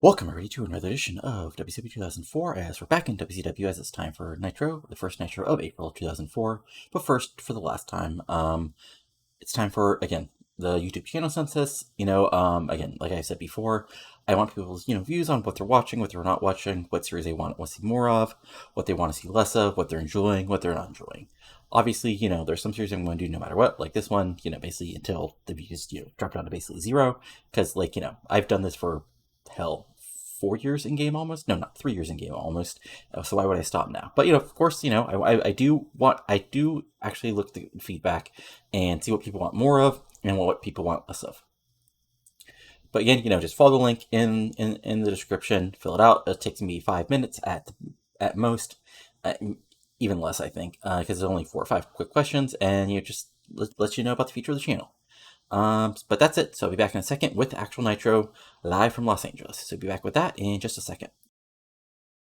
Welcome everybody to another edition of WCW 2004 as we're back in WCW as it's time for Nitro, the first Nitro of April 2004. But first, for the last time, it's time for, again, the YouTube channel census. Again, like I said before, I want people's, views on what they're watching, what they're not watching, what series they want to see more of, what they want to see less of, what they're enjoying, what they're not enjoying. Obviously, there's some series I'm going to do no matter what, like this one, basically until the views, drop down to basically zero, because, I've done this for, hell, 4 years in game almost. No, not 3 years in game almost. So why would I stop now? But of course, I do actually look at the feedback and see what people want more of and what people want less of. But again, just follow the link in the description, fill it out. It takes me 5 minutes at most, even less, I think, because it's only 4 or 5 quick questions, and just let you know about the future of the channel. But that's it. So I'll be back in a second with the actual Nitro live from Los Angeles. So I'll be back with that in just a second.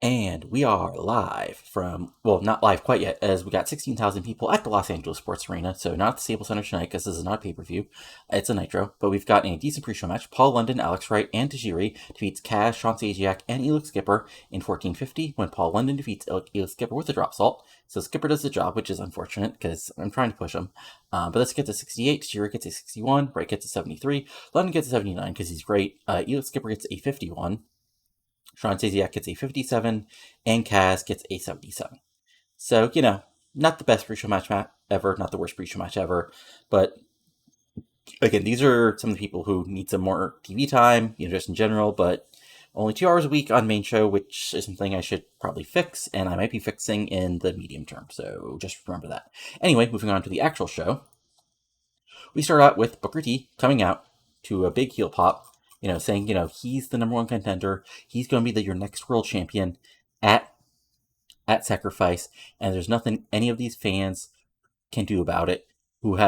And we are live from, well, not live quite yet, as we got 16,000 people at the Los Angeles Sports Arena. So not the Staples Center tonight, because this is not a pay-per-view. It's a Nitro. But we've got a decent pre-show match. Paul London, Alex Wright, and Tajiri defeats Kaz, Sean Stasiak, and Elix Skipper in 1450, when Paul London defeats Elix Skipper with a drop salt. So Skipper does the job, which is unfortunate, because I'm trying to push him. But let's get to 68. Tajiri gets a 61. Wright gets a 73. London gets a 79, because he's great. Elix Skipper gets a 51. Sean Stasiak gets a 57, and Kaz gets a 77. So, not the best pre-show match ever, not the worst pre-show match ever, but again, these are some of the people who need some more TV time, just in general, but only 2 hours a week on main show, which is something I should probably fix, and I might be fixing in the medium term, so just remember that. Anyway, moving on to the actual show. We start out with Booker T coming out to a big heel pop, saying, he's the number one contender. He's going to be your next world champion at Sacrifice. And there's nothing any of these fans can do about it who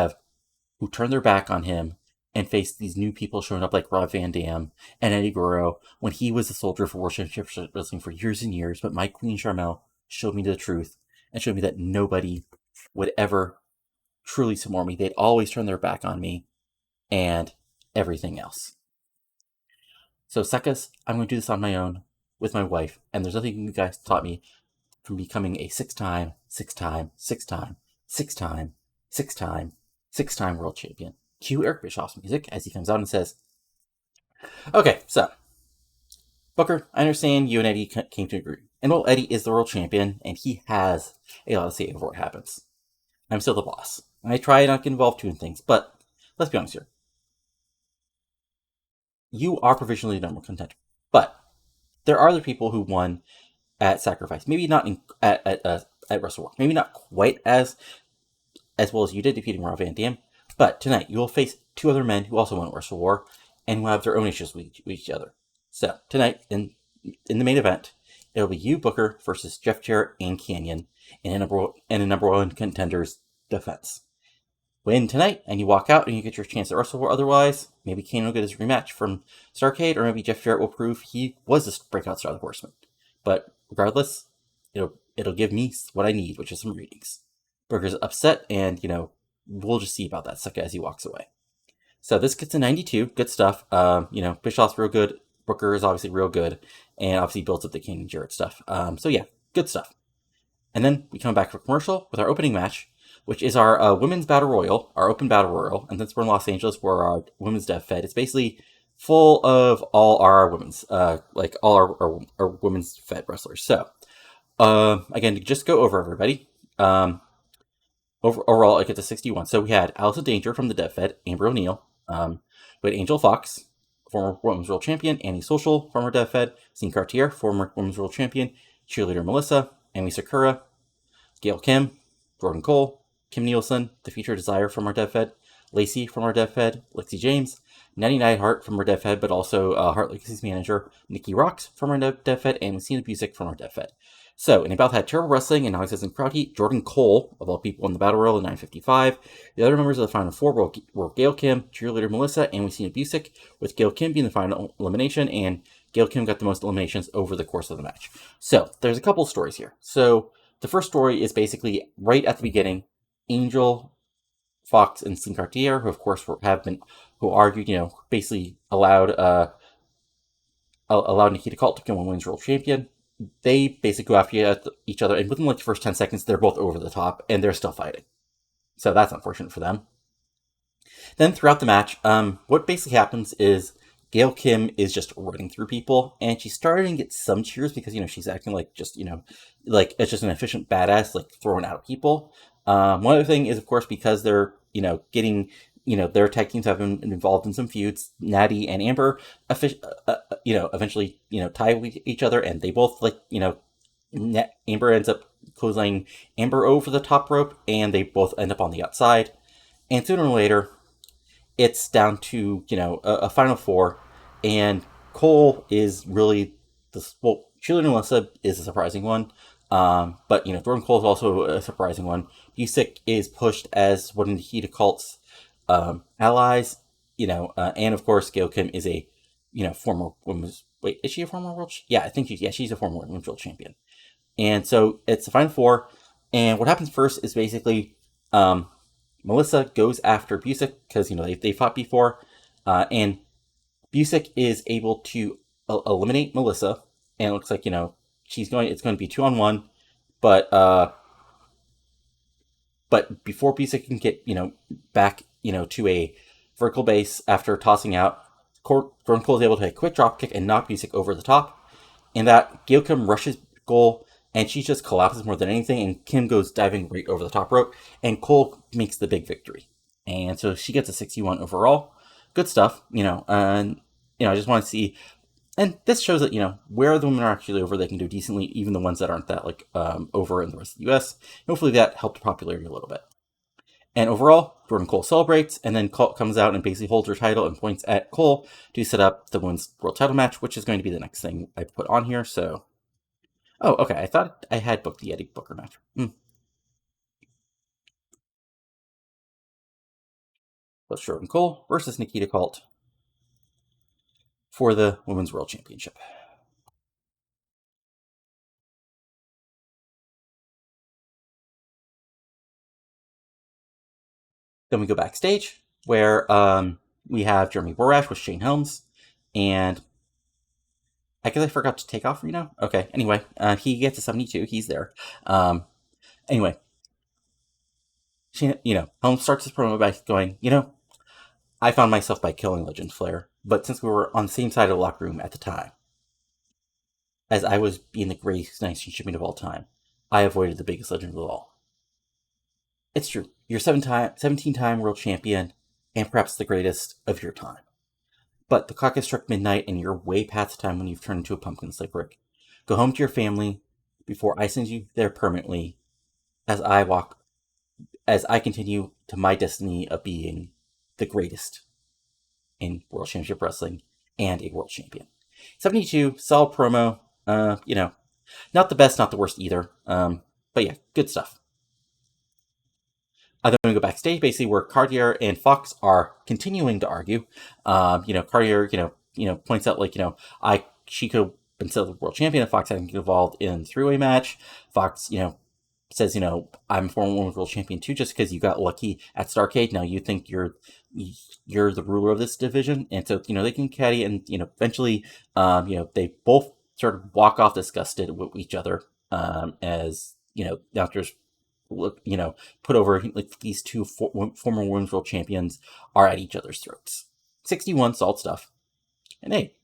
turn their back on him and face these new people showing up like Rob Van Dam and Eddie Guro when he was a soldier for World Championship Wrestling for years and years. But Mike Queen Charmel showed me the truth and showed me that nobody would ever truly support me. They'd always turn their back on me and everything else. So, Sekas, I'm going to do this on my own with my wife, and there's nothing you guys taught me from becoming a six-time world champion. Cue Eric Bischoff's music as he comes out and says, okay, so, Booker, I understand you and Eddie came to agree. And while Eddie is the world champion, and he has a lot to say before it happens, I'm still the boss. I try not to get involved too in things, but let's be honest here. You are provisionally the number one contender. But there are other people who won at Sacrifice. Maybe not at Wrestle War. Maybe not quite as well as you did, defeating Rob Van Dam. But tonight, you will face 2 other men who also won at Wrestle War and who have their own issues with each other. So, tonight, in the main event, it will be you, Booker, versus Jeff Jarrett and Kanyon in a number one contender's defense. Win tonight, and you walk out, and you get your chance at Wrestle War. Otherwise, maybe Kane will get his rematch from Starrcade, or maybe Jeff Jarrett will prove he was a breakout star of the Horseman. But regardless, it'll give me what I need, which is some ratings. Booker's upset, and we'll just see about that second as he walks away. So this gets a 92, good stuff. Bischoff's real good. Booker is obviously real good, and obviously builds up the Kane and Jarrett stuff. So yeah, good stuff. And then we come back for commercial with our opening match, which is our women's battle royal, our open battle royal. And since we're in Los Angeles, we're our women's dev fed. It's basically full of all our women's, all our women's fed wrestlers. So, again, to just go over everybody. Overall, it gets a 61. So we had Alice of Danger from the dev fed, Amber O'Neil. We had Angel Fox, former women's world champion, Annie Social, former dev fed, Scene Cartier, former women's world champion, cheerleader Melissa, Amy Sakura, Gail Kim, Jordan Cole, Kim Nielsen, the future Desire from our dev fed, Lacey from our dev fed, Lexi James, Natty Neidhart from our dev fed, but also Heart Legacy's manager, Nikki Rocks from our dev fed, and Lucina Busick from our dev fed. So, and they both had terrible wrestling and non-existent crowd heat. Jordan Cole, of all people, in the Battle Royal in 9:55. The other members of the Final Four were Gail Kim, cheerleader Melissa, and Lucina Busick, with Gail Kim being the final elimination, and Gail Kim got the most eliminations over the course of the match. So, there's a couple stories here. So, the first story is basically right at the beginning. Angel, Fox, and Scene Cartier, who of course who argued, basically allowed allowed Nikita Colt to become Women's World Champion. They basically go after each other, and within like the first 10 seconds, they're both over the top, and they're still fighting. So that's unfortunate for them. Then throughout the match, what basically happens is Gail Kim is just running through people, and she's starting to get some cheers because she's acting like just like it's just an efficient badass like throwing out people. One other thing is of course because they're getting their tag teams have been involved in some feuds. Natty and Amber, eventually tie with each other, and they both Amber ends up closing Amber over the top rope, and they both end up on the outside. And sooner or later, it's down to a final four, and Cole is really Cheerleader Melissa is a surprising one, but Jordan Cole is also a surprising one. Busick is pushed as one of Nikita Colt's allies, and of course Gail Kim is a former women's. Wait, is she a former world? Yeah, I think she's a former women's world champion, and so it's the final four. And what happens first is basically Melissa goes after Busick because they fought before, and Busick is able to eliminate Melissa, and it looks like it's going to be 2-on-1, but before Busick can get back to a vertical base after tossing out, Jordan Cole is able to take a quick drop kick and knock Busick over the top, and that Gail Kim rushes goal, and she just collapses more than anything, and Kim goes diving right over the top rope, and Cole makes the big victory. And so she gets a 61 overall. Good stuff, and I just want to see, and this shows that where the women are actually over, they can do decently, even the ones that aren't that over in the rest of the U.S. Hopefully that helped popularity a little bit. And overall, Jordan Cole celebrates, and then Colt comes out and basically holds her title and points at Cole to set up the women's world title match, which is going to be the next thing I put on here. So, oh, okay, I thought I had booked the Eddie Booker match. Let's Jordan Cole versus Nikita Colt for the Women's World Championship. Then we go backstage where we have Jeremy Borash with Shane Helms, and I guess I forgot to take off Reno. Okay, anyway, he gets a 72. He's there. Anyway, Helms starts his promo by going, I found myself by killing Legend Flair, but since we were on the same side of the locker room at the time, as I was being the greatest champion of all time, I avoided the biggest legend of all. It's true. You're 17-time world champion, and perhaps the greatest of your time. But the clock has struck midnight, and you're way past the time when you've turned into a pumpkin like Rick. Go home to your family before I send you there permanently, as I continue to my destiny of being the greatest in World Championship Wrestling and a world champion. 72, solid promo. Not the best, not the worst either. But yeah, good stuff. Then we go backstage, basically where Cartier and Fox are continuing to argue. Cartier, points out she could have been still the world champion if Fox hadn't get involved in the three-way match. Fox, says, I'm former women's world champion too, just because you got lucky at Starrcade. Now you think you're the ruler of this division, and so they can caddy, and eventually, they both sort of walk off disgusted with each other, as now there's put over these two former women's world champions are at each other's throats. 61 solid stuff, and hey,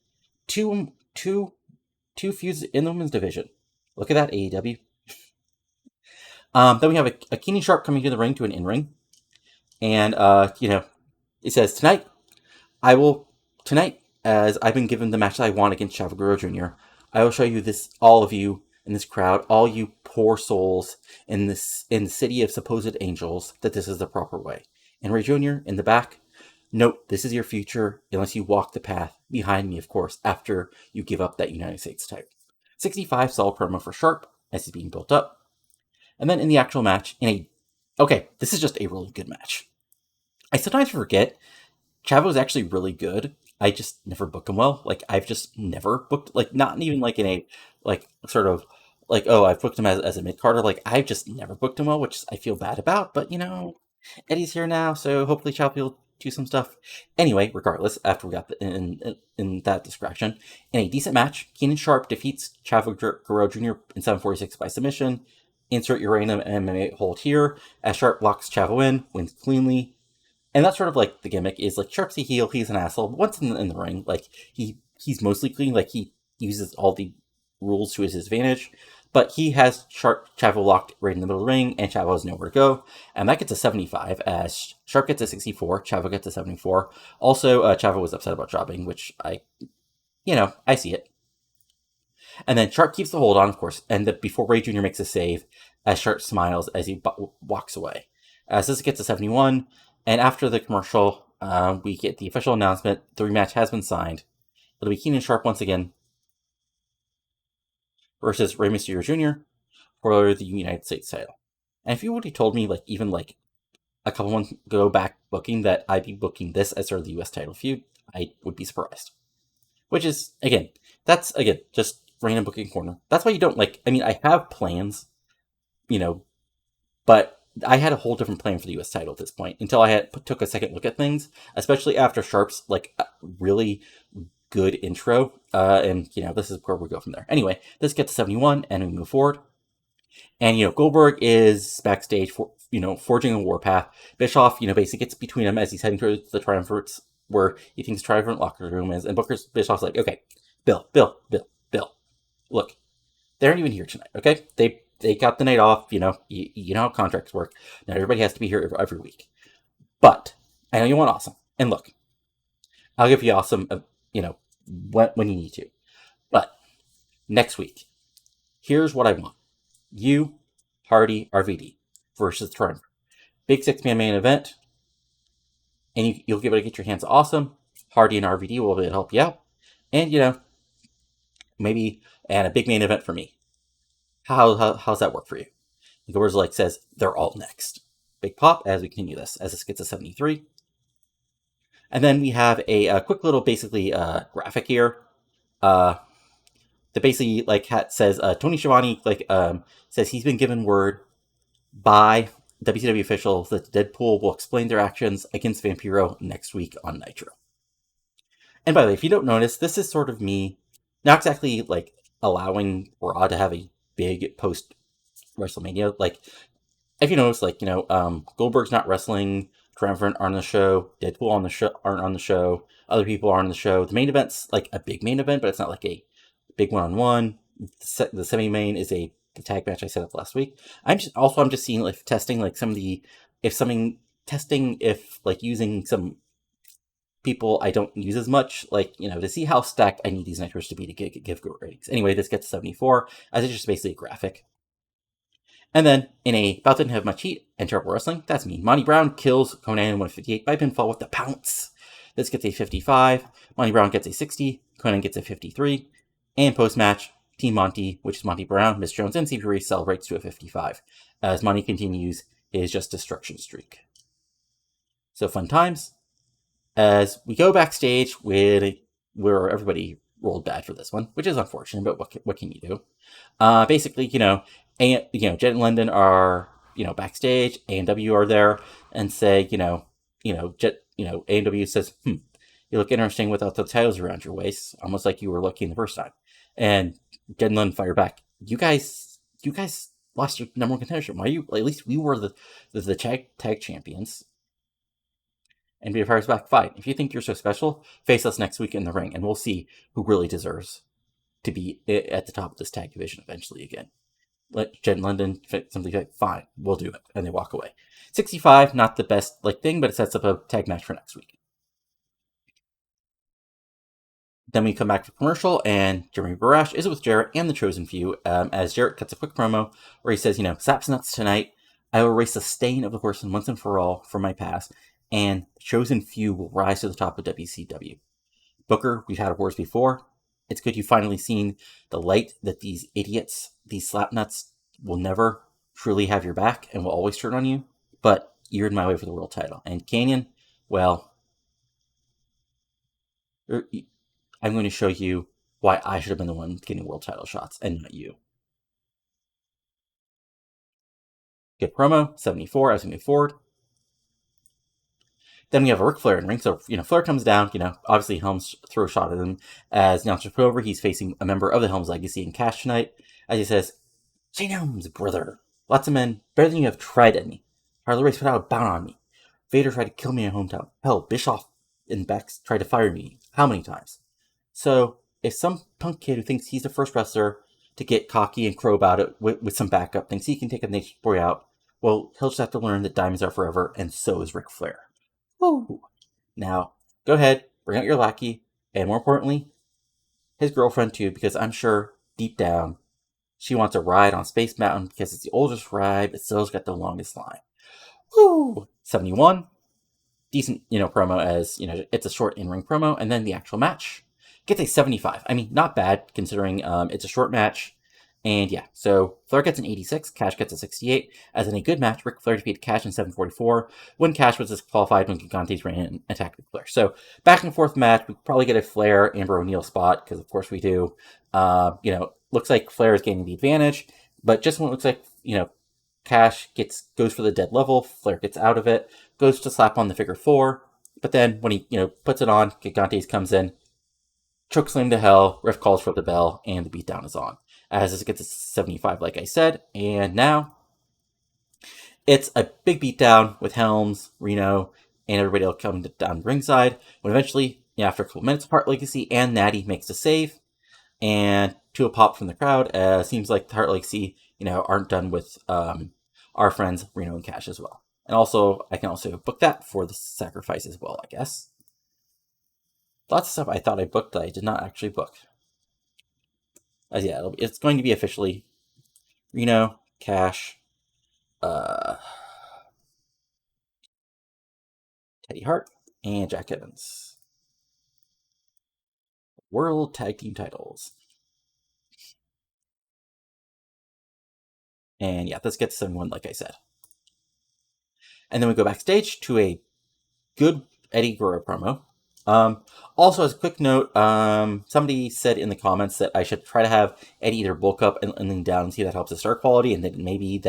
two feuds in the women's division. Look at that, AEW. Then we have a Keenan Sharpe coming to the ring to an in-ring, and it says tonight, as I've been given the match that I want against Chavo Guerrero Junior, I will show you this, all of you in this crowd, all you poor souls in the city of supposed angels, that this is the proper way. And Ray Jr. in the back, note, this is your future unless you walk the path behind me, of course, after you give up that United States title. 65 solid promo for Sharpe as he's being built up. And then in the actual match, this is just a really good match. I sometimes forget Chavo is actually really good. I just never book him well. I've just never booked, not even in a, I've booked him as a mid-carder. I've just never booked him well, which I feel bad about. But, Eddie's here now, so hopefully Chavo will to some stuff. Anyway, regardless, after we got in that distraction, in a decent match, Keenan Sharpe defeats Chavo Guerrero Junior in 746 by submission. Insert your random MMA hold here, as Sharpe locks Chavo in, wins cleanly. And that's sort of like the gimmick is like Sharpe's a heel, he's an asshole. But once in the ring, like he's mostly clean, like he uses all the rules to his advantage. But he has Chavo locked right in the middle of the ring, and Chavo has nowhere to go. And that gets a 75, as Sharpe gets a 64, Chavo gets a 74. Also, Chavo was upset about dropping, which I see it. And then Sharpe keeps the hold on, of course, and before Ray Jr. makes a save, as Sharpe smiles as he walks away. As this gets a 71, and after the commercial, we get the official announcement, the rematch has been signed. It'll be Keenan Sharpe once again versus Rey Mysterio Jr. for the United States title. And if you would have told me, like, even like a couple months ago back booking that I'd be booking this as sort of the US title feud, I would be surprised. Which is, that's just random booking corner. That's why you don't I have plans, but I had a whole different plan for the US title at this point until I took a second look at things, especially after Sharpe's really good intro. And this is where we go from there. Anyway, this gets to 71 and we move forward. And Goldberg is backstage forging a warpath. Bischoff, basically gets between them as he's heading towards the Triumvirates, where he thinks Triumvirate locker room is, and Bischoff's like, okay, Bill, look, they aren't even here tonight, okay? They got the night off, you know how contracts work. Now everybody has to be here every week. But I know you want awesome. And look, I'll give you awesome, when you need to. But next week, here's what I want. You, Hardy, RVD versus Triumvirate. Big 6-man main event. And you'll be able to get your hands awesome. Hardy and RVD will be able to help you out. And, maybe a big main event for me. How's that work for you? And Goldberg says, they're all next. Big pop as we continue this, as this gets to 73. And then we have a quick little, basically, graphic here. That basically, says, Tony Schiavone, says he's been given word by WCW officials that Deadpool will explain their actions against Vampiro next week on Nitro. And by the way, if you don't notice, this is sort of me, not exactly, allowing Raw to have a big post WrestleMania. If you notice, Goldberg's not wrestling, Triumvirate aren't on the show, Deadpool aren't on the show, other people are on the show. The main event's a big main event, but it's not a big one-on-one. The semi-main is the tag match I set up last week. I'm just seeing testing if using some people I don't use as much, to see how stacked I need these nitros to be to give good ratings. Anyway, this gets 74, as it's just basically a graphic. And then, in a About Didn't Have Much Heat and Terrible Wrestling, that's me. Monty Brown kills Conan in 158 by pinfall with the pounce. This gets a 55. Monty Brown gets a 60. Conan gets a 53. And post-match, Team Monty, which is Monty Brown, Miss Jones, and Stevie Ray celebrates to a 55, as Monty continues his just destruction streak. So fun times. As we go backstage where everybody rolled bad for this one, which is unfortunate, but what can you do? Basically, Jet and London are, backstage, A&W are there, and say, Jet, A&W says, you look interesting without the titles around your waist, almost like you were looking the first time. And Jet and London fire back, you guys lost your number one contendership. Why you? At least we were the tag champions. And Peter fires back, fine. If you think you're so special, face us next week in the ring, and we'll see who really deserves to be at the top of this tag division eventually again. Let Jet and London simply say, fine, we'll do it. And they walk away. 65, not the best thing, but it sets up a tag match for next week. Then we come back to commercial, and Jeremy Barash is with Jarrett and the Chosen Few, as Jarrett cuts a quick promo where he says, Saps nuts tonight. I will erase the stain of the Horseman once and for all from my past, and the Chosen Few will rise to the top of WCW. Booker, we've had awards before. It's good you've finally seen the light that these idiots, these slapnuts, will never truly have your back and will always turn on you. But you're in my way for the world title. And Kanyon, well, I'm going to show you why I should have been the one getting world title shots and not you. Good promo, 74 as we move forward. Then we have a Ric Flair in ring. So, Flair comes down, obviously Helms throws a shot at him. As the announcer put over, he's facing a member of the Helms Legacy in Cash tonight. As he says, Shane Helms, brother. Lots of men, better than you have tried at me. Harley Race put out a bound on me. Vader tried to kill me in my hometown. Hell, Bischoff and Bex tried to fire me. How many times? So, if some punk kid who thinks he's the first wrestler to get cocky and crow about it with some backup thinks he can take a Nation Boy out, well, he'll just have to learn that diamonds are forever, and so is Ric Flair. Woo! Now, go ahead, bring out your lackey, and more importantly, his girlfriend too, because I'm sure, deep down, she wants a ride on Space Mountain because it's the oldest ride, but still's got the longest line. Woo! 71. Decent, promo as, it's a short in-ring promo, and then the actual match gets a 75. I mean, not bad, considering it's a short match. And yeah, so Flair gets an 86, Cash gets a 68. As in a good match, Ric Flair defeated Cash in 7:44 when Cash was disqualified when Gigantes ran in and attacked Ric Flair. So back and forth match, we probably get a Flair Amber O'Neil spot, because of course we do. Looks like Flair is gaining the advantage, but just when it looks like, Cash goes for the dead level, Flair gets out of it, goes to slap on the figure 4, but then when he, puts it on, Gigantes comes in, chokeslam to hell, ref calls for the bell, and the beatdown is on. As this gets a 75, like I said, and now it's a big beatdown with Helms, Reno, and everybody else coming down ringside, when eventually, after a couple minutes, Hart Legacy and Natty makes the save, and to a pop from the crowd, seems like the Hart Legacy, aren't done with our friends Reno and Cash as well. And also, I can also book that for the sacrifice as well, I guess. Lots of stuff I thought I booked that I did not actually book. As yeah, it's going to be officially Reno, Cash, Teddy Hart, and Jack Evans. World Tag Team titles. And yeah, this gets 7-1, like I said. And then we go backstage to a good Eddie Guerrero promo. Also, as a quick note, somebody said in the comments that I should try to have Eddie either bulk up and lean down and see if that helps his start quality, and then maybe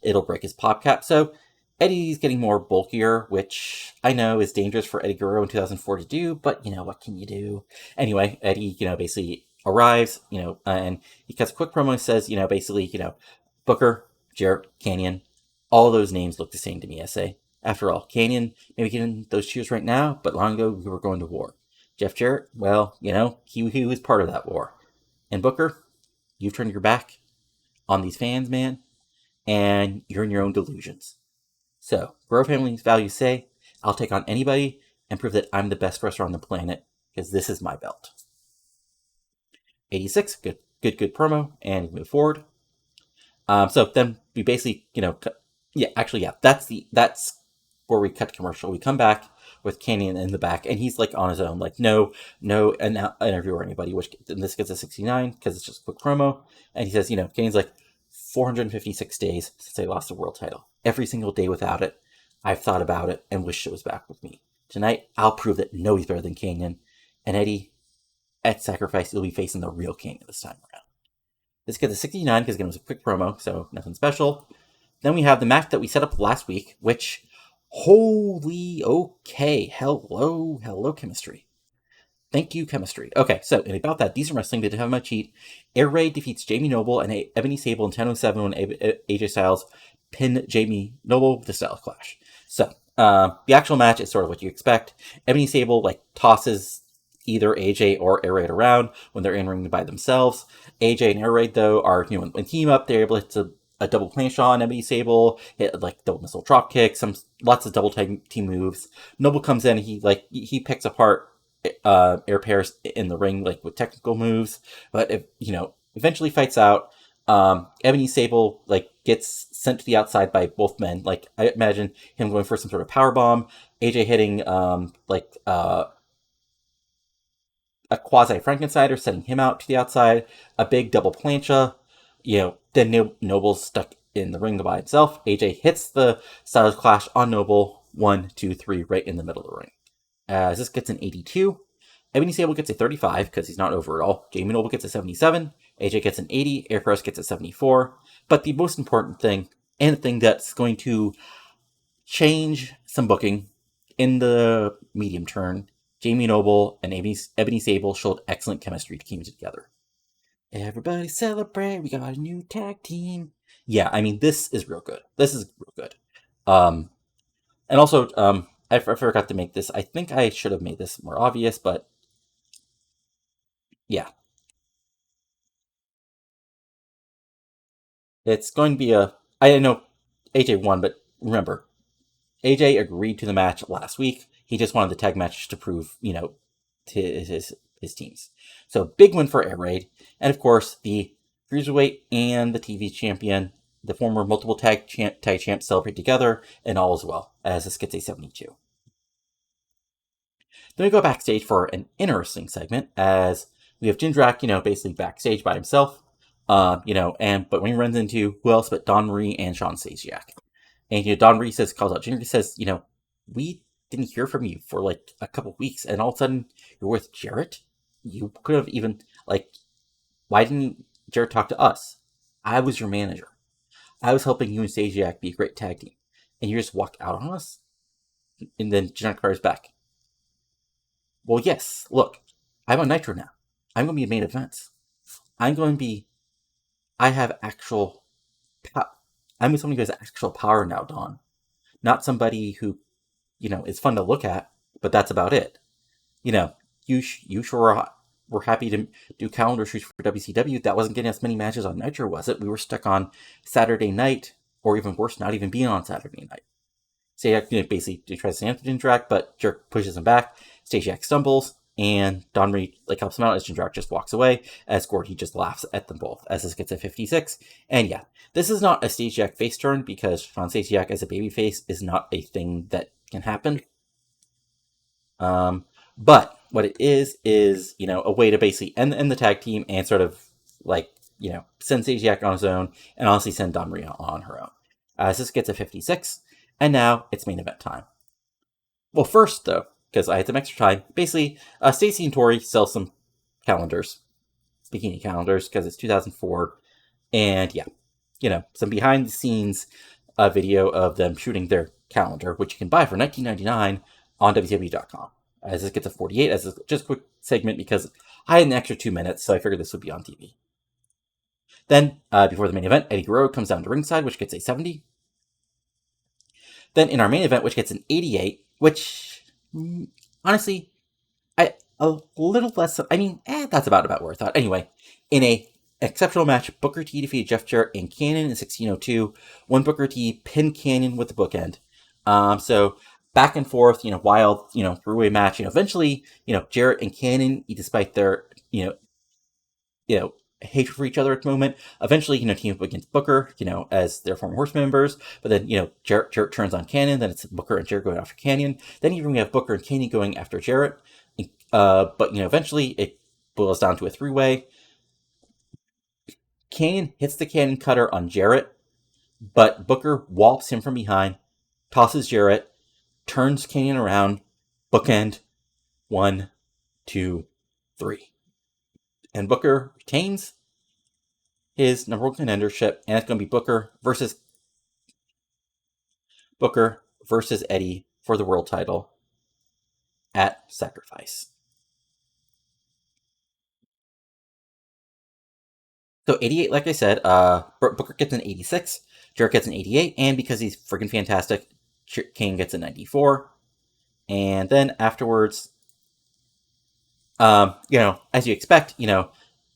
it'll break his pop cap. So Eddie's getting more bulkier, which I know is dangerous for Eddie Guerrero in 2004 to do, but what can you do? Anyway, Eddie, basically arrives, and he cuts a quick promo and says, basically, Booker, Jarrett, Kanyon, all those names look the same to me, I say. After all, Kanyon may be getting those cheers right now, but long ago we were going to war. Jeff Jarrett, well, he was part of that war. And Booker, you've turned your back on these fans, man, and you're in your own delusions. So, Guerrero family's values say, I'll take on anybody and prove that I'm the best wrestler on the planet, because this is my belt. 86, good promo, and move forward. So then we basically, that's where we cut commercial. We come back with Kanyon in the back, and he's like on his own, like no interview or anybody, which in this gets a 69 because it's just a quick promo. And he says, Kanyon's like 456 days since I lost the world title. Every single day without it, I've thought about it and wished it was back with me. Tonight, I'll prove that nobody's better than Kanyon. And Eddie, at Sacrifice, you'll be facing the real Kanyon this time around. This gets a 69 because again it was a quick promo, so nothing special. Then we have the match that we set up last week, which, holy okay, hello chemistry. Thank you, chemistry. Okay, so and about that decent wrestling, they did have my cheat. Air Raid defeats Jamie Knoble and Ebony Sable in 10:07 when AJ Styles pinned Jamie Knoble with the Styles Clash. So the actual match is sort of what you expect. Ebony Sable tosses either AJ or Air Raid around when they're in ring by themselves. AJ and Air Raid though are when team up, they're able to a double plancha on Ebony Sable, hit double missile drop kick, lots of double team moves. Noble comes in, he picks apart air pairs in the ring with technical moves, but eventually fights out. Ebony Sable gets sent to the outside by both men. I imagine him going for some sort of power bomb. AJ hitting a quasi Frankensteiner, sending him out to the outside. A big double plancha. Then Noble's stuck in the ring by himself. AJ hits the Styles Clash on Noble. 1, 2, 3, right in the middle of the ring. As this gets an 82. Ebony Sable gets a 35 because he's not over at all. Jamie Noble gets a 77. AJ gets an 80. Air Press gets a 74. But the most important thing, and the thing that's going to change some booking, in the medium turn, Jamie Knoble and Ebony Sable showed excellent chemistry to keep together. Everybody celebrate, we got a new tag team. Yeah, I mean, this is real good. This is real good. And also, I forgot to make this. I think I should have made this more obvious, but yeah. It's going to be I know AJ won, but remember, AJ agreed to the match last week. He just wanted the tag match to prove, to his teams. So big win for Air Raid. And of course, the Cruiserweight and the TV champion, the former multiple tag champs celebrate together, and all is well, as this gets a 72. Then we go backstage for an interesting segment, as we have Jindrak, basically backstage by himself. But when he runs into who else but Don Marie and Sean Stasiak. And, Don Marie calls out Jindrak, says, we didn't hear from you for like a couple weeks, and all of a sudden you're with Jarrett? You could have even, why didn't Jarrett talk to us? I was your manager. I was helping you and Stasiak be a great tag team. And you just walked out on us? And then Jindrak fires back. Well, yes, look, I'm on Nitro now. I'm going to be in main events. I have actual I'm with somebody who has actual power now, Don. Not somebody who, is fun to look at, but that's about it. You sure were happy to do calendar shoots for WCW. That wasn't getting us many matches on Nitro, was it? We were stuck on Saturday night, or even worse, not even being on Saturday night. Stasiak basically tries to stand for Jindrak, but Jerk pushes him back. Stasiak stumbles, and Don Marie helps him out as Jindrak just walks away, as Gordy just laughs at them both, as this gets a 56. And yeah, this is not a Stasiak face turn, because Sean Stasiak as a babyface is not a thing that can happen. But what it is, a way to basically end the tag team and sort of, send Stasiak on his own, and honestly send Don Marie on her own. As this gets a 56. And now it's main event time. Well, first, though, because I had some extra time, basically, Stacy and Tori sell some calendars, bikini calendars, because it's 2004. And yeah, some behind the scenes video of them shooting their calendar, which you can buy for $19.99 on WCW.com. As this gets a 48, as just a quick segment, because I had an extra 2 minutes, so I figured this would be on TV. Then, before the main event, Eddie Guro comes down to ringside, which gets a 70. Then in our main event, which gets an 88, which, honestly, a little less, that's about where I thought. Anyway, in a exceptional match, Booker T defeated Jeff Jarrett and Kanyon in 1602. When Booker T pinned Kanyon with the bookend. So back and forth, wild, three-way match. Eventually, Jarrett and Kanyon, despite their, hatred for each other at the moment, eventually, team up against Booker, as their former Horsemen members. But then, Jarrett turns on Kanyon. Then it's Booker and Jarrett going after Kanyon. Then even we have Booker and Kanyon going after Jarrett. But eventually it boils down to a three-way. Kanyon hits the cannon cutter on Jarrett, but Booker wallops him from behind, tosses Jarrett, turns Kanyon around, bookend, 1, 2, 3. And Booker retains his number one contendership, and it's going to be Booker versus Eddie for the world title at Sacrifice. So 88, like I said, Booker gets an 86, Jarrett gets an 88, and because he's freaking fantastic, Kane gets a 94. And then afterwards, as you expect,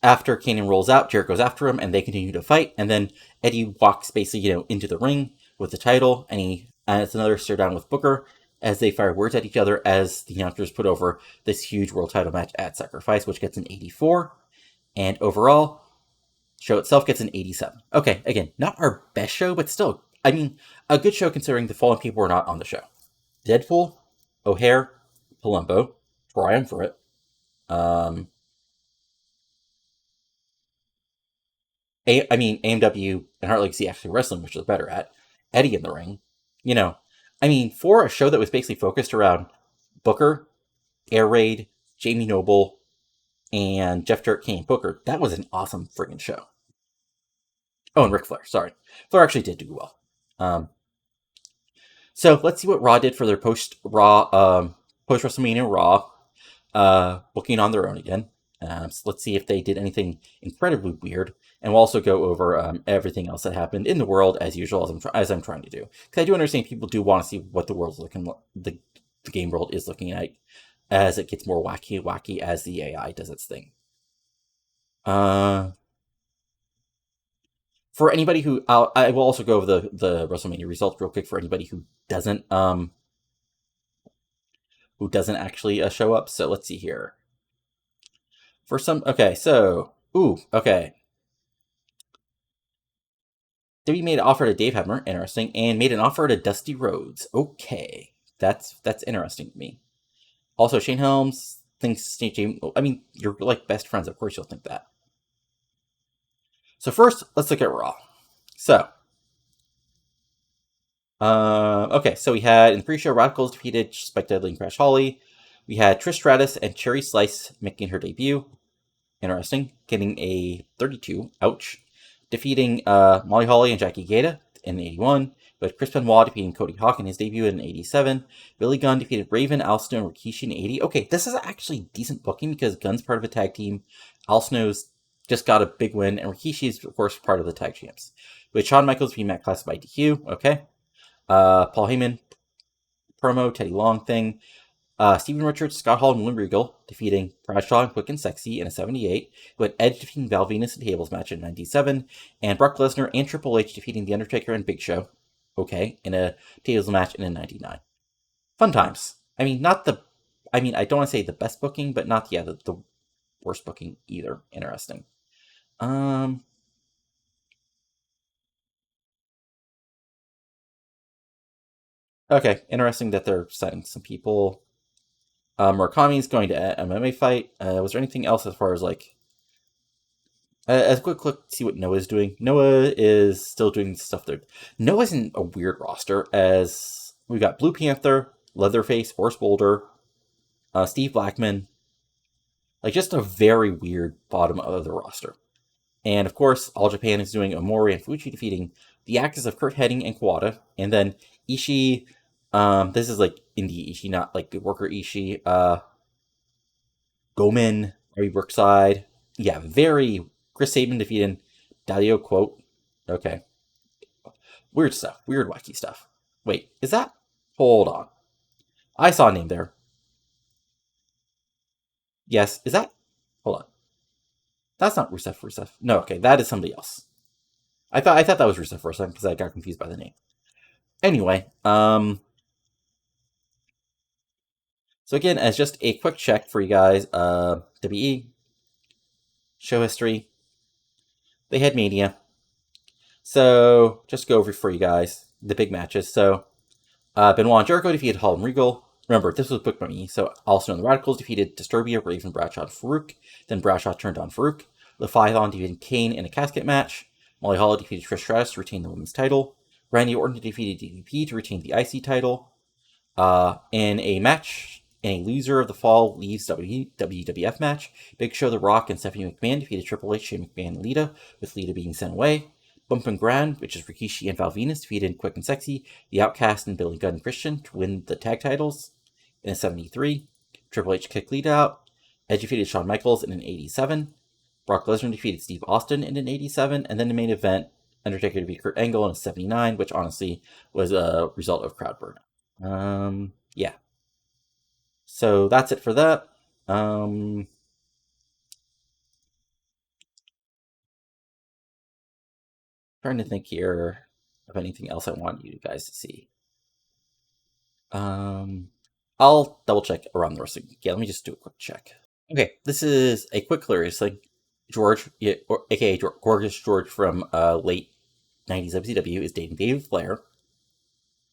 after Keenan rolls out, Jarrett goes after him, and they continue to fight. And then Eddie walks basically, into the ring with the title, and it's another stare down with Booker as they fire words at each other as the announcers put over this huge world title match at Sacrifice, which gets an 84. And overall, show itself gets an 87. Okay, again, not our best show, but still, a good show considering the following people were not on the show. Deadpool, O'Hare, Palumbo, Triumvirate, AMW and Heart Legacy Actually Wrestling, which was better at, Eddie in the ring. For a show that was basically focused around Booker, Air Raid, Jamie Knoble, and Jeff Jarrett, Kane Booker, that was an awesome friggin' show. Oh, and Ric Flair, sorry. Flair actually did do well. So let's see what Raw did for their post WrestleMania Raw booking on their own again. So let's see if they did anything incredibly weird, and we'll also go over everything else that happened in the world as usual, as I'm trying to do. Because I do understand people do want to see what the world's looking, the game world is looking like, as it gets more wacky as the AI does its thing. For anybody who, I will also go over the WrestleMania results real quick for anybody who doesn't actually show up. So let's see here. For some, okay, so okay. WWE made an offer to Dave Hebner, interesting, and made an offer to Dusty Rhodes. Okay, that's interesting to me. Also, Shane Helms thinks Jamie. I mean, you're like best friends. Of course, you'll think that. So first, let's look at Raw. So, okay, so we had in the pre-show Radicals defeated Spike Dudley and Crash Holly. We had Trish Stratus and Cherry Slice making her debut. Interesting, getting a 32. Ouch. Defeating Molly Holly and Jackie Gata in 81. But Chris Benoit defeating Cody Hawk in his debut in 87. Billy Gunn defeated Raven, Al Snow, and Rikishi in 80. Okay, this is actually decent booking because Gunn's part of a tag team. Al Snow's just got a big win, and Rikishi is, of course, part of the tag champs. With Shawn Michaels being Matt Classic by DQ. Okay. Paul Heyman promo, Teddy Long thing. Steven Richards, Scott Hall, and William Regal defeating Bradshaw and Quick and Sexy in a 78, with Edge defeating Val Venus in a tables match in 97, and Brock Lesnar and Triple H defeating The Undertaker and Big Show, okay, in a tables match in a 99. Fun times. I mean, I don't want to say the best booking, but not, the worst booking either. Interesting. Okay, interesting that they're setting some people. Murakami's going to MMA fight. Was there anything else as far as like as a quick look to see what Noah's doing? Noah is still doing stuff there. Noah's in a weird roster as we got Blue Panther, Leatherface, Horse Boulder, Steve Blackman. Like just a very weird bottom of the roster. And of course, All Japan is doing Omori and Fuji defeating the Axis of Kurt Hennig and Kawada. And then Ishii, this is like indie Ishii, not like good worker Ishii. Gomen, Harvey Brookside. Yeah, very. Chris Sabin defeated Dalio Quote. Okay. Weird stuff. Weird, wacky stuff. Wait, is that? Hold on. I saw a name there. Yes, is that? Hold on. That's not Rusev. No, okay, that is somebody else. I thought that was Rusev for a second because I got confused by the name. Anyway, so again, as just a quick check for you guys, WE show history. They had Mania. So just go over for you guys the big matches. So Benoit and Jericho defeated Hall and Regal. Remember, this was booked by me. So also the Radicals defeated Disturbia, Raven, Bradshaw, and Farouk. Then Bradshaw turned on Farouk. Leviathan defeated Kane in a casket match. Molly Holly defeated Trish Stratus to retain the women's title. Randy Orton defeated DDP to retain the IC title. In a match, and a loser of the fall leaves WWF match. Big Show, The Rock, and Stephanie McMahon defeated Triple H, Shane McMahon, and Lita, with Lita being sent away. Bump and Grind, which is Rikishi and Val Venus, defeated Quick and Sexy, The Outcast, and Billy Gunn and Christian to win the tag titles in a 73. Triple H kicked Lita out. Edge defeated Shawn Michaels in an 87. Brock Lesnar defeated Steve Austin in an 87. And then the main event, Undertaker defeated Kurt Angle in a 79, which honestly was a result of crowd burnout. Yeah. So that's it for that. Trying to think here of anything else I want you guys to see. I'll double check around the rest of yeah, let me just do a quick check. Okay, this is a quick hilarious thing. George, aka Gorgeous George from late 90s WCW, is dating David Flair,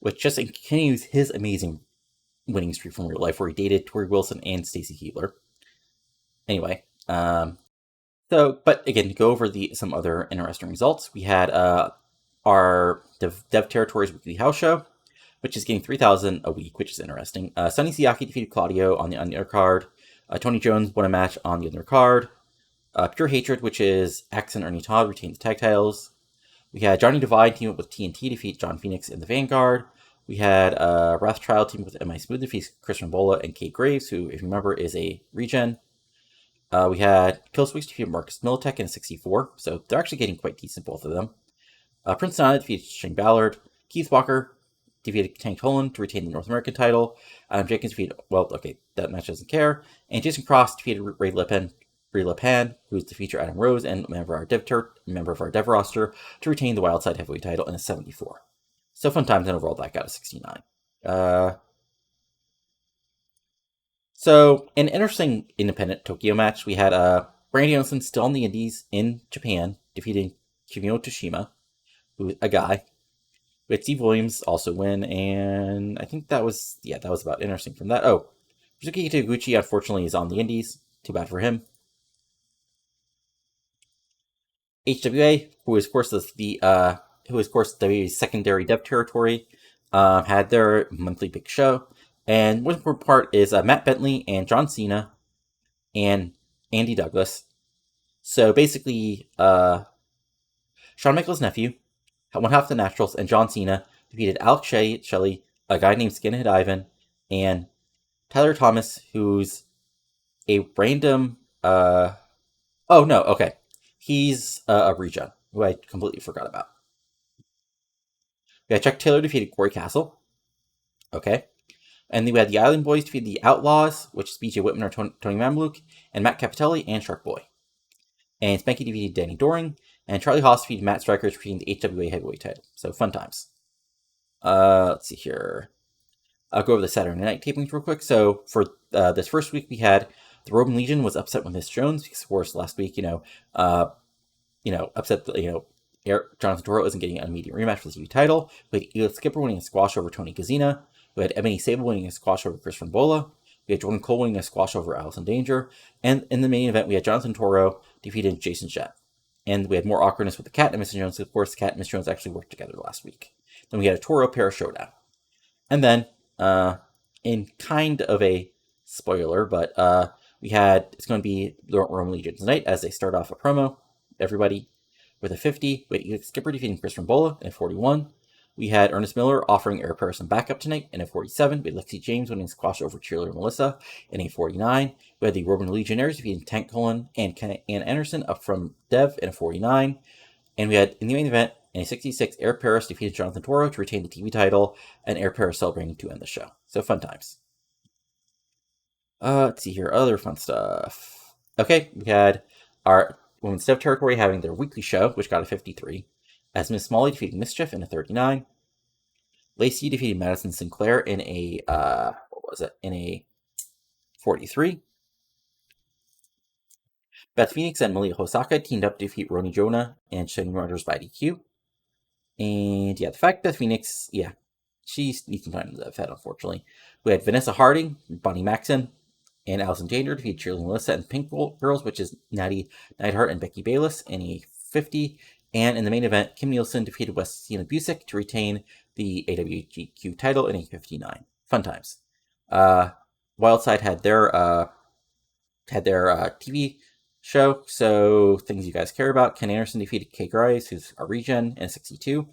which just continues his amazing winning streak from real life, where he dated Tori Wilson and Stacy Keibler. Anyway, but again, to go over some other interesting results, we had our Dev Territories Weekly House Show, which is getting 3,000 a week, which is interesting. Sonny Siaki defeated Claudio on the undercard. Tony Jones won a match on the undercard. Pure Hatred, which is Axe and Ernie Todd, retained the tag titles. We had Johnny Divine team up with TNT defeat John Phoenix in the Vanguard. We had Rothschild team with MI Smooth defeats Chris Rambola and Kate Graves, who, if you remember, is a regen. We had Killswitch defeat Marcus Militek in a 64, so they're actually getting quite decent, both of them. Prince Nana defeated Shane Ballard. Keith Walker defeated Tank Tolan to retain the North American title. Adam Jenkins defeated, that match doesn't care. And Jason Cross defeated Ray Lepan, who's the feature Adam Rose and member of our Dev roster, to retain the Wildside Heavyweight title in a 74. So fun times, and overall that got a 69. So an interesting independent Tokyo match. We had Randy Orton still on the Indies in Japan, defeating Kimio Toshima, who a guy. We had Steve Williams also win, and I think that was about interesting from that. Oh, Suzuki Taguchi unfortunately is on the Indies. Too bad for him. HWA, who is of course WWE's secondary dev territory, had their monthly big show, and one important part is Matt Bentley and John Cena and Andy Douglas. So basically, Shawn Michaels' nephew, one half of the Naturals, and John Cena defeated Alex Shelley, a guy named Skinhead Ivan, and Tyler Thomas, who's a random. Oh no, okay, he's a regen who I completely forgot about. We had Chuck Taylor defeated Corey Castle. Okay. And then we had the Island Boys defeat the Outlaws, which is BJ Whitman or Tony Mamluk, and Matt Capitelli and Shark Boy. And Spanky defeated Danny Doring, and Charlie Haas defeated Matt Striker, defeating the HWA Heavyweight title. So fun times. Let's see here. I'll go over the Saturday night tapings real quick. So for this first week, we had the Roman Legion was upset with Miss Jones because, of course, last week, upset Jonathan Toro isn't getting an immediate rematch for the TV title. We had Elliot Skipper winning a squash over Tony Gazina. We had Ebony Sable winning a squash over Chris Rambola. We had Jordan Cole winning a squash over Allison Danger. And in the main event, we had Jonathan Toro defeating Jason Jett. And we had more awkwardness with the Cat and Miss Jones. Of course, the Cat and Miss Jones actually worked together last week. Then we had a Toro pair showdown. And then, in kind of a spoiler, but it's going to be the Roman Legion tonight as they start off a promo. Everybody with a 50. We had Elliot Skipper defeating Chris Rambola in a 41. We had Ernest Miller offering Eric Paris some backup tonight in a 47. We had Lexi James winning squash over cheerleader Melissa in a 49. We had the Roman Legionnaires defeating Tank Cullen and Ann Anderson up from Dev in a 49. And we had in the main event in a 66, Eric Paris defeated Jonathan Toro to retain the TV title, and Eric Paris celebrating to end the show. So fun times. Let's see here, other fun stuff. Okay, we had our Women's Dev territory having their weekly show, which got a 53. As Miss Smalley defeating Mischief in a 39. Lacey defeated Madison Sinclair in a, in a 43. Beth Phoenix and Malia Hosaka teamed up to defeat Roni Jonah and Shane Rogers by DQ. And yeah, the fact that Phoenix, she needs some time in the Fed, unfortunately. We had Vanessa Harding, Bonnie Maxon, and Allison Danger defeat Cheerleading Melissa and Pink Girls, which is Natty Neidhart and Becky Bayless in a 50. And in the main event, Kim Nielsen defeated Westina Busick to retain the AWGQ title in a 59. Fun times. Wildside had their TV show, so things you guys care about. Ken Anderson defeated Kay Grice, who's a regen, in a 62.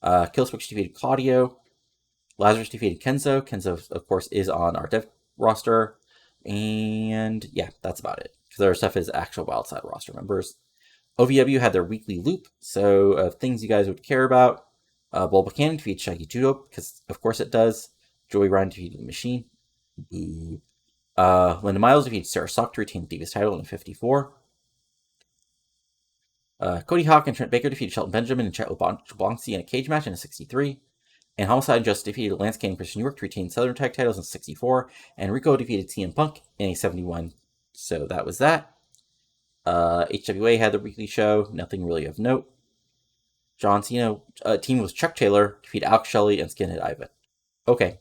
Killswitch defeated Claudio. Lazarus defeated Kenzo. Kenzo, of course, is on our dev roster. And yeah, that's about it. The other stuff is actual Wildside roster members. OVW had their weekly loop, so things you guys would care about. Bull Buchanan defeated Shaggy Judo, because of course it does. Joey Ryan defeated The Machine. Linda Miles defeated Sarah Sock to retain the Divas title in a 54. Cody Hawk and Trent Baker defeated Shelton Benjamin and Chet Jablonski in a cage match in a 63. And Homicide and Justice defeated Lance Kane and Christian York to retain Southern Tag titles in 64. And Rico defeated CM Punk in a 71. So that was that. HWA had the weekly show. Nothing really of note. John Cena team with Chuck Taylor defeated Alex Shelley and Skinhead Ivan. Okay.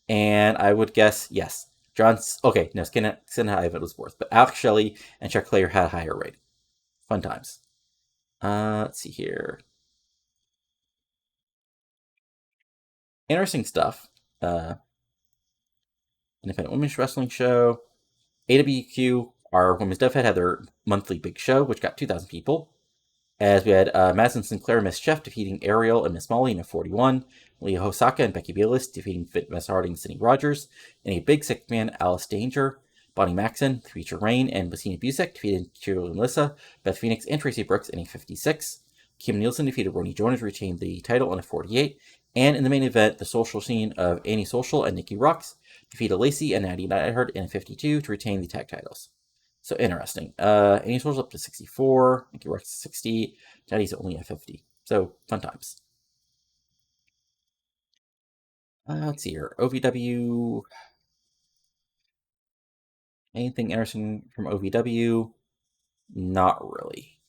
And I would guess, yes. Skinhead Ivan was worse. But Alex Shelley and Chuck Taylor had a higher rating. Fun times. Let's see here. Interesting stuff. Independent Women's Wrestling Show. AWQ, our Women's Dev Head, had their monthly big show, which got 2,000 people. As we had Madison Sinclair, Miss Chef, defeating Ariel and Miss Molly in a 41. Leah Hosaka and Becky Bayless defeating Fit Miss Harding and Sydney Rogers. In a big six-man, Alice Danger, Bonnie Maxon, Feature Rain, and Bassina Busek defeated Chiro and Melissa, Beth Phoenix, and Tracy Brooks in a 56. Kim Nielsen defeated Roni Jones, retained the title in a 48. And in the main event, the social scene of Annie Social and Nikki Rocks defeated Lacey and Natty Neidhart in a 52 to retain the tag titles. So interesting. Annie Soul's up to 64, Nikki Rocks 60, Natty's only at 50. So fun times. Let's see here. OVW. Anything interesting from OVW? Not really.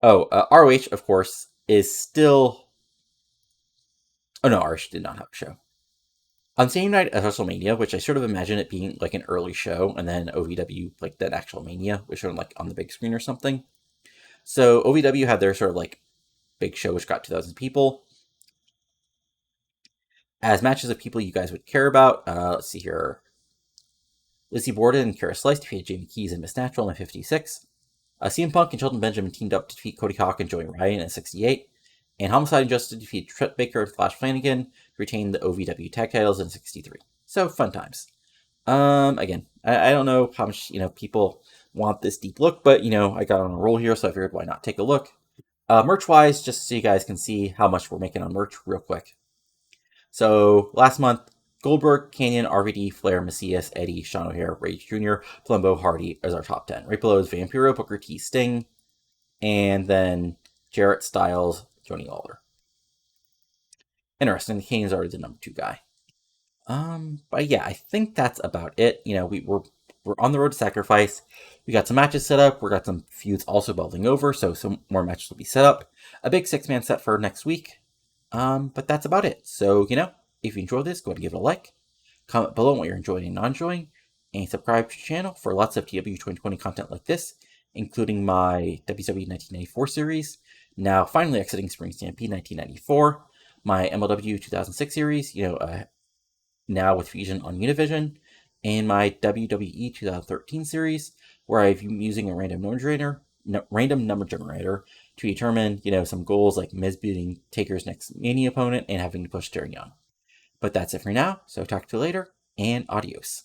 Oh, ROH, of course, is still. Oh no, ROH did not have a show. On the same night as WrestleMania, which I sort of imagine it being like an early show, and then OVW, like that actual Mania, was shown like on the big screen or something. So OVW had their sort of like big show, which got 2,000 people. As matches of people you guys would care about, let's see here. Lizzie Borden and Kara Slice defeated Jamie Keys and Miss Natural in 56. CM Punk and Shelton Benjamin teamed up to defeat Cody Hawk and Joey Ryan in 68. And Homicide and Justice defeated Trent Baker and Flash Flanagan to retain the OVW tag titles in 63. So fun times. Again, I don't know how much people want this deep look, but I got on a roll here, so I figured why not take a look. Merch-wise, just so you guys can see how much we're making on merch real quick. So last month, Goldberg, Kanyon, RVD, Flair, Macias, Eddie, Sean O'Hare, Rage Jr., Palumbo, Hardy as our top 10. Right below is Vampiro, Booker T, Sting, and then Jarrett, Styles, Johnny Lawler. Interesting, Kanion's already the number 2 guy. But yeah, I think that's about it. We're on the road to Sacrifice. We got some matches set up. We got some feuds also bubbling over, so some more matches will be set up. A big 6-man set for next week. But that's about it. So, if you enjoyed this, go ahead and give it a like. Comment below what you're enjoying and not enjoying. And subscribe to the channel for lots of TEW 2020 content like this, including my WCW 1994 series, now finally exiting Spring Stampede 1994, my MLW 2006 series, now with Fusion on Univision, and my WWE 2013 series, where I'm using a random number generator to determine, some goals like Miz beating Taker's next Mania opponent and having to push Darren Young. But that's it for now, so talk to you later, and adios.